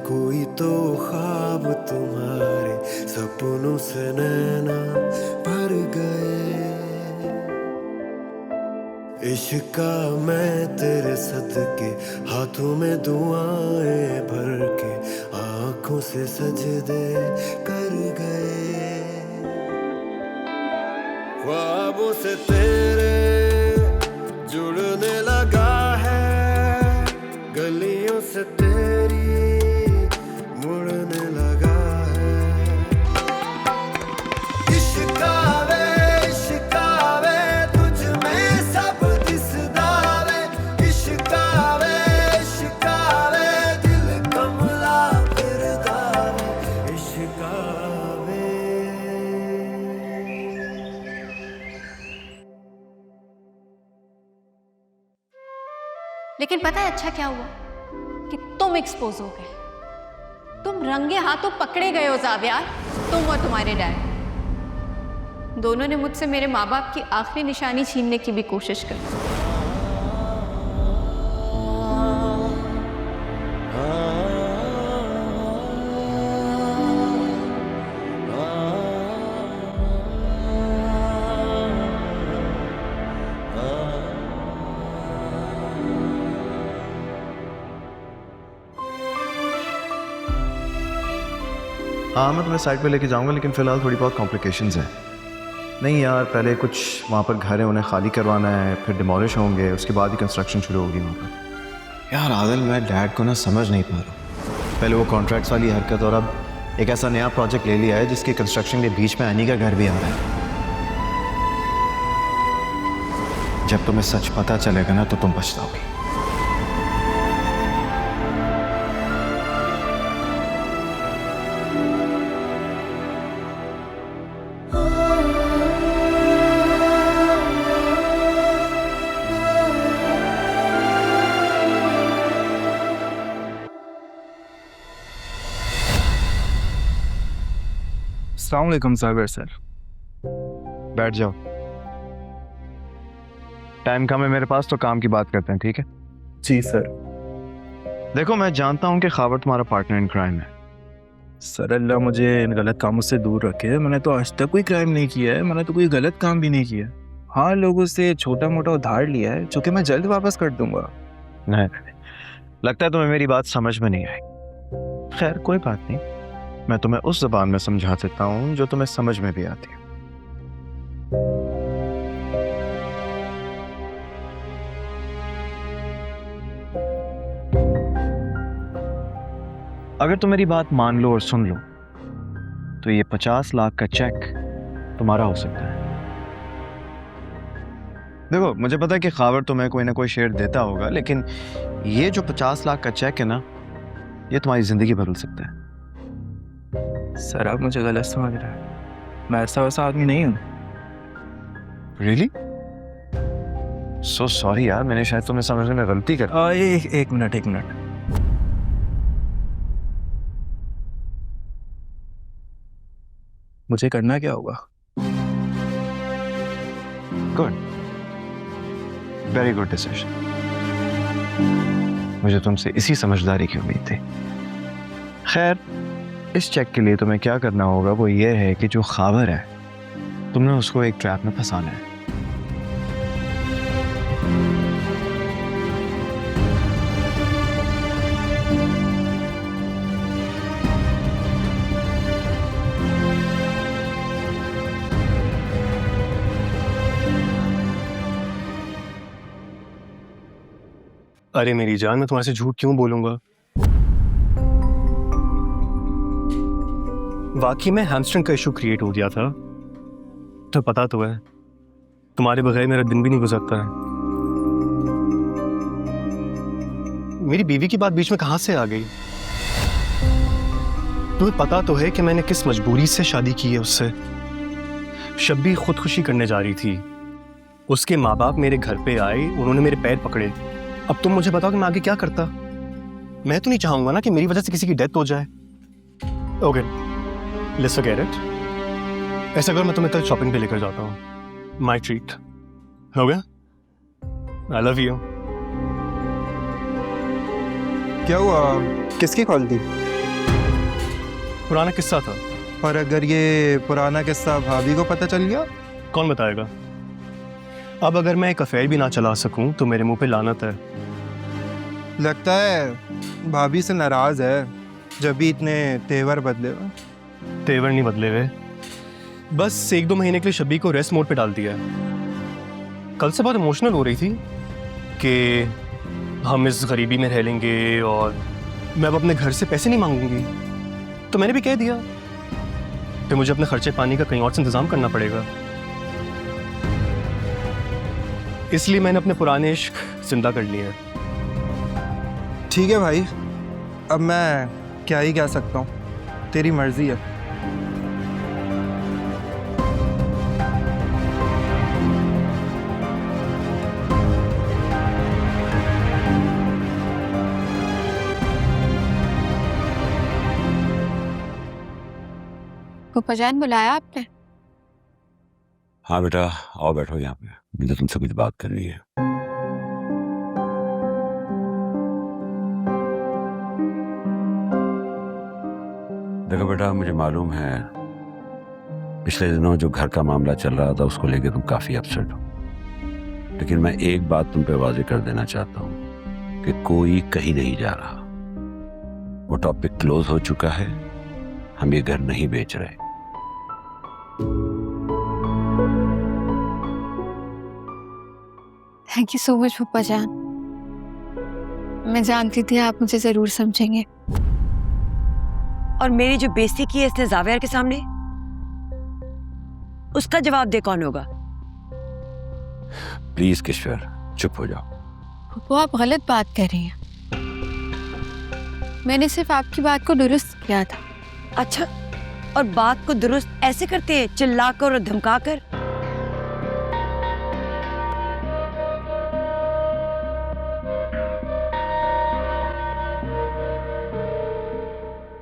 कोई तो ख्वाब तुम्हारे सपनों से नैना भर गए। इश्का मैं तेरे सदके हाथों में दुआएं भर के आंखों से सजदे कर गए। ख्वाबों से तेरे जुड़ने लगा है, गलियों से तेरी मुड़ने लगा है। इश्कावे इश्कावे तुझ में सब दिसदावे, इश्कावे इश्कावे दिल कमला फिरदावे, इश्कावे। लेकिन पता है अच्छा क्या हुआ कि तुम एक्सपोज हो गए। तुम रंगे हाथों पकड़े गए हो ज़ावियार, तुम और तुम्हारे डैड दोनों ने मुझसे मेरे माँ बाप की आखिरी निशानी छीनने की भी कोशिश की। हाँ मैं तुम्हें साइड पे लेके जाऊंगा, लेकिन फ़िलहाल थोड़ी बहुत कॉम्प्लिकेशंस हैं। नहीं यार, पहले कुछ वहाँ पर घर है उन्हें खाली करवाना है, फिर डिमोलिश होंगे, उसके बाद ही कंस्ट्रक्शन शुरू होगी वहाँ पर। यार आदिल, मैं डैड को ना समझ नहीं पा रहा। पहले वो कॉन्ट्रैक्ट्स वाली हरकत, और अब एक ऐसा नया प्रोजेक्ट ले लिया है जिसके कंस्ट्रक्शन के बीच में एनी का घर भी आ रहा है। जब तुम्हें सच पता चलेगा ना तो तुम पछताओगी। अस्सलाम वालेकुम साबिर सर। बैठ जाओ, टाइम कम है मेरे पास तो काम की बात करते हैं, ठीक है? जी सर। देखो मैं जानता हूँ कि खावर तुम्हारा पार्टनर इन क्राइम है। सर अल्लाह मुझे इन गलत कामों से दूर रखे। मैंने तो आज तक कोई क्राइम नहीं किया है, मैंने तो कोई गलत काम भी नहीं किया। हाँ, लोगों से छोटा मोटा उधार लिया है जो कि मैं जल्द वापस कर दूंगा। नहीं, लगता है तुम्हें मेरी बात समझ में नहीं आई। खैर कोई बात नहीं, मैं तुम्हें उस ज़बान में समझा देता हूँ जो तुम्हें समझ में भी आती है। अगर तुम मेरी बात मान लो और सुन लो तो ये 50 लाख का चेक तुम्हारा हो सकता है। देखो मुझे पता है कि खावर तुम्हें कोई ना कोई शेयर देता होगा, लेकिन ये जो 50 लाख का चेक है ना, ये तुम्हारी जिंदगी बदल सकता है। सर आप मुझे गलत समझ रहे हैं, मैं ऐसा वैसा आदमी नहीं हूँ। रियली? सो सॉरी यार, मैंने शायद तुम्हें समझने में गलती कर। एक मिनट। मुझे करना क्या होगा? Good, very good decision. मुझे तुमसे इसी समझदारी की उम्मीद थी। खैर, इस चेक के लिए तुम्हें क्या करना होगा वो ये है कि जो खावर है तुमने उसको एक ट्रैप में फंसाना है। अरे मेरी जान, मैं तुम्हारे से झूठ क्यों बोलूंगा? वाकई में हैमस्ट्रिंग का इशू क्रिएट हो गया था, तो पता तो है तुम्हारे बगैर मेरा दिन भी नहीं गुजरता है। मेरी बीवी की बात बीच में कहां से आ गई? तुम्हें पता तो है कि मैंने किस मजबूरी से शादी की है उससे। शब्बी खुदकुशी करने जा रही थी, उसके माँ बाप मेरे घर पे आए, उन्होंने मेरे पैर पकड़े। अब तुम मुझे बताओ कि मैं आगे क्या करता? मैं तो नहीं चाहूंगा ना कि मेरी वजह से किसी की डेथ हो जाए। Okay, let's forget it. ऐसा करो, मैं तुम्हें कल शॉपिंग पे लेकर जाता हूँ। माय ट्रीट, हो गया? I love you. क्या हुआ? किसकी कॉल थी? पुराना किस्सा था। और अगर ये पुराना किस्सा भाभी को पता चल गया? कौन बताएगा? अब अगर मैं एक अफेयर भी ना चला सकूं तो मेरे मुंह पे लानत है। लगता है भाभी से नाराज है, जब भी इतने तेवर बदले हुए। तेवर नहीं बदले हुए, बस 1-2 महीने के लिए शब्बी को रेस्ट मोड पे डाल दिया है। कल से बहुत इमोशनल हो रही थी कि हम इस गरीबी में रह लेंगे और मैं अब अपने घर से पैसे नहीं मांगूंगी। तो मैंने भी कह दिया कि मुझे अपने खर्चे पानी का कहीं और से इंतजाम करना पड़ेगा। इसलिए मैंने अपने पुराने इश्क जिंदा कर लिए हैं। ठीक है भाई, अब मैं क्या ही कह सकता हूँ, तेरी मर्जी है। फूफा जान बुलाया आपने? हाँ बेटा, आओ बैठो यहाँ पे, मुझे तुमसे कुछ बात करनी है। देखो बेटा, मुझे मालूम है पिछले दिनों जो घर का मामला चल रहा था उसको लेके तुम काफी अपसेट हो, लेकिन मैं एक बात तुम पे वाजे कर देना चाहता हूँ कि कोई कहीं नहीं जा रहा। वो टॉपिक क्लोज हो चुका है, हम ये घर नहीं बेच रहे। थैंक यू सो मच फूफा जान। मैं जानती थी आप मुझे जरूर समझेंगे। और मेरी जो बेइज्जती की है इसने जावियर के सामने, उसका जवाब दे कौन होगा? प्लीज किश्वर, चुप हो जाओ। फूफा आप गलत बात कर रही हैं। मैंने सिर्फ आपकी बात को दुरुस्त किया था। अच्छा, और बात को दुरुस्त ऐसे करते हैं, चिल्लाकर और धमकाकर?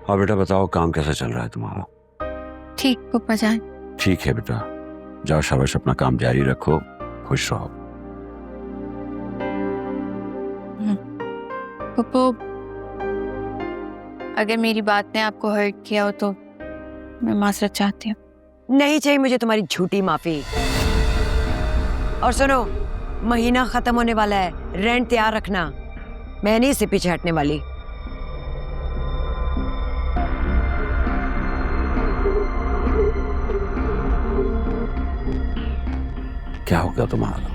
हाँ बेटा बताओ, काम कैसा चल रहा है तुम्हारा? ठीक फूफा जान। ठीक है बेटा, जाओ शाबाश, अपना काम जारी रखो, खुश रहो। फूफो, अगर मेरी बात ने आपको हर्ट किया हो तो मैं माजरत चाहती हूँ। नहीं चाहिए मुझे तुम्हारी झूठी माफी। और सुनो, महीना खत्म होने वाला है, रेंट तैयार रखना। मैं नहीं इससे पीछे हटने वाली। क्या हो गया तुम्हारा?